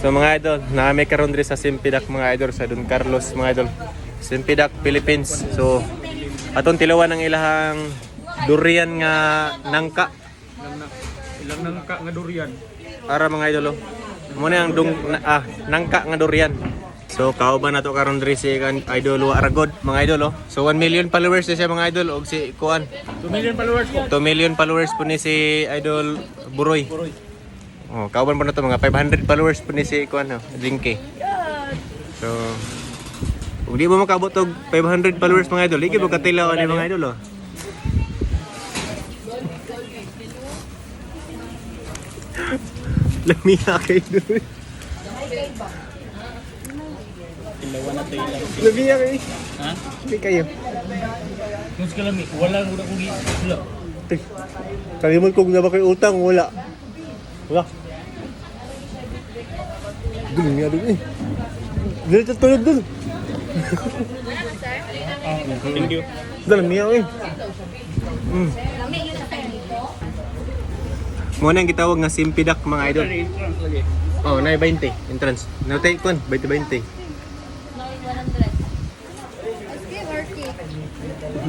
So mga idol, naami karon diri sa Simpidak mga idol sa Don Carlos mga idol. Simpidak, Philippines. So atong tilawan ang ilahang durian nga nangka. Ilang nangka nga durian. Ara mga idol. Muna ang nangka nga durian. So kauban nato karon diri si Idol Aragod mga idol. So 1 million followers na siya mga idol og si Kuan. 2 million followers po. 2 million followers po ni si Idol Buroy. Oh, kauban po na to mga 500 followers po ni si Kuan, Jinky. So, kung di mo makabot og 500 followers mga idol, hindi mo katilaw ani mga idol. Lamiya kay idol. Ilawan na tayo lang. Lamiya kay. Ha? Hindi kayo. Mas kalami, wala ko gi. Wala. Kalimot kong na ba kay utang, wala. Wala. Dun niya dun eh. Dito tulog dun. Thank you. Dalam niya eh. Muna ang gitawag nga Simpidak mga idol. Oh, na 20 entrance. Na take kon 20.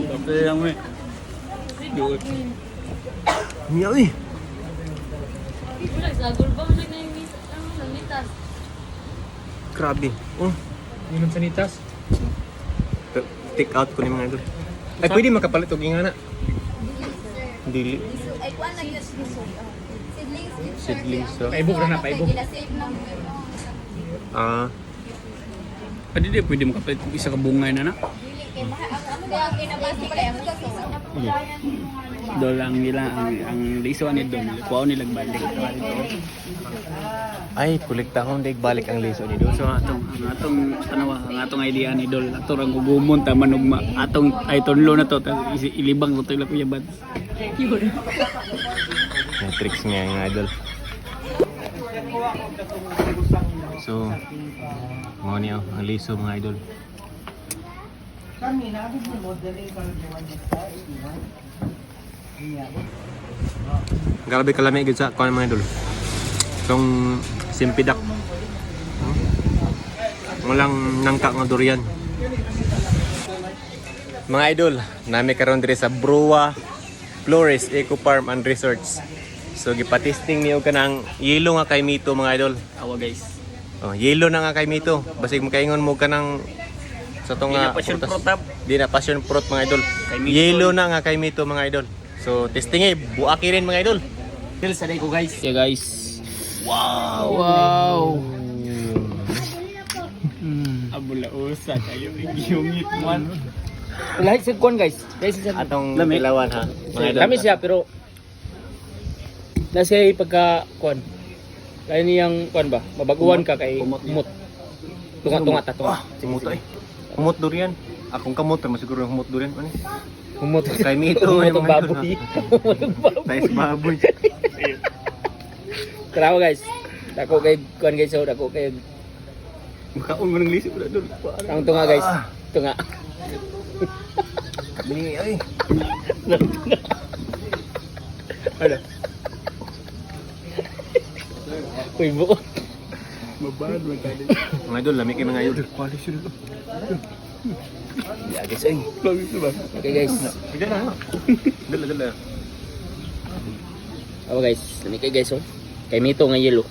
Tapos lang mo eh. Yun. Niya eh. Grabe. Oh, Minum sanitas. take out ko ni mga idol. Ay, pwede makapalit og ingana. Dili. Ay, kuan lang yun. Seedlings. Seedlings. So. Paibog na na, paibog. Ginasave lang. Pwede di, pwede mo kapalit kung isa ka bungay na na. Kaya kinabasa pala yung kaso. Dol ang nila, ang liso ni Dol. Kuha nila balik. Ay, kuliktahon dig balik ang liso ni Dol. So atong tanawa, ang atong idea ni Dol. Ato rang gugumon ta manugma. Atong ay tonlo na to, ilibang mo to ila kuya bad. Yung tricks niya yung idol. So, mga niyo, ang liso mga idol. Grabe kalami gid sa kuan mga idol. Itong Simpidak. Walang nangka nga durian. Mga idol, nami karon diri sa Brua Flores Eco Farm and Resorts. So gipatesting niyo kanang yelo nga kay Mito mga idol. Awa guys. Oh, yelo na nga kay Mito. Basig mo kaingon mo kanang sa to nga Passion prutas. fruit tab. Di na passion fruit mga idol. Kay Mito. Yelo na nga kay Mito mga idol. So testing buaki rin mga idol. Feel sa day ko guys. Yeah guys. Wow. Abula usa kayo giyungit man. Lahat sa kon guys. Guys sa Atong Lami. ilawan ha. Mga idol. Kami siya pero nasa pagka kon. Kaya niyang kon ba? Mabaguan ka kay humot. Tunga-tunga ta tunga. Humot ay. Humot durian. Akong kamot mas siguro yung humot durian ano. Humot Kay Mito humot yung ang mga baboy. Humot ang baboy. Nice baboy. Tara guys. Dako kay kon guys so dako kay Makaon mo ng liso na doon. ang tunga guys. Tunga. Kami ay. Ano? Uy, buo. Mabad man tayo. Mga idol, lami kayo mga idol. Quality sila. Yeah, guys, ay. Okay, guys. Hindi na. Dala. Ako, guys. Lami kayo, guys, oh. Kay Mito nga yelo.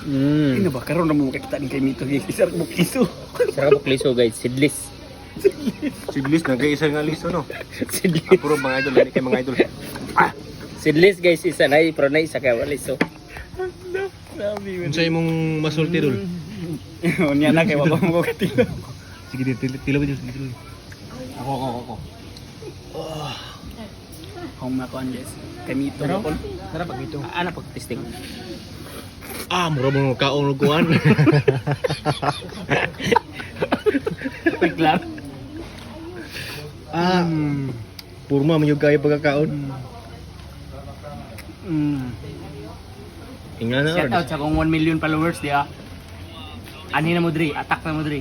Ano ba? Karoon na mo makikita ni kay Mito. Isar mo kiso. Sarap ang liso, guys. Seedless. Siglis, nag-iisa nga liso, no? Seedless. Puro mga idol, lami kayo mga idol. Seedless, guys. Isa na, pero na isa kaya wala liso. Kung sa'yo mong masulti, dol. Unya na kay wala mo katilo. Sige, tilaw dito. Ako. Kung makuan guys. Kay Mito. Sarap pag Mito. Ano pag testing? Mura mo kaon kuan. Quick lang. Purma man yung kaya pagkakaon. Tingnan Shout na out sa kong 1 million followers, di ah. Ani na mo diri, attack na mo diri.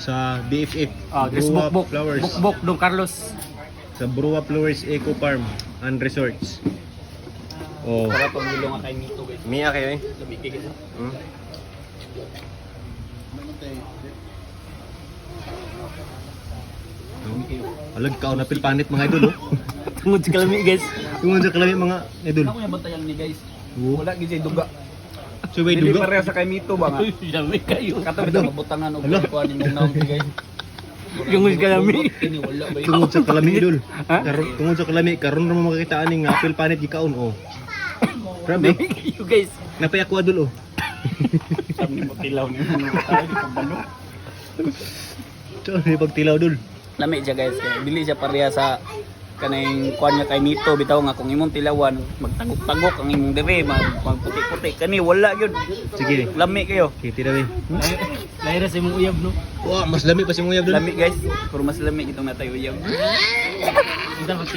sa BFF. Oh, this Brua buk Flowers. Don Carlos. Sa Brua Flowers Eco Farm and Resorts. Oh. Para pang nilo nga kay Mito guys. Mia kayo eh. Labi kay guys. Hmm. Alag ka na panit mga idol oh. Tungod sa kalami guys. Tungod sa kalami mga idol. Ako yung bantayan ni guys. Oo. Wala gid duga. So may Hindi duga. pareha sa kay Mito ba nga? Dami kayo. Kato Ano? mabutangan og Ala. kuan ni naon guys. Tungod sa kalami. Ini wala ba. Tungod sa kalami idol. Ha? Tungod sa kalami karon ra mo makakita aning apil panit gikaon oh. Grabe. Kayo guys. Napay ako idol oh. Sabi mo tilaw ni mo tayo di pambalo. So may pagtilaw dul. Lami siya guys. Kaya dili siya pareha sa kanang kuan niya kay Mito bitaw nga kung imong tilawan magtagok-tagok ang imong dire magputi-puti kani wala gyud. Sige. Lami kayo. Kiti daw eh. Lahira sa imong uyab no. Wah, mas lami pa si Muyab dul. Lami guys. Pero mas lami itong natay uyab. Isa pag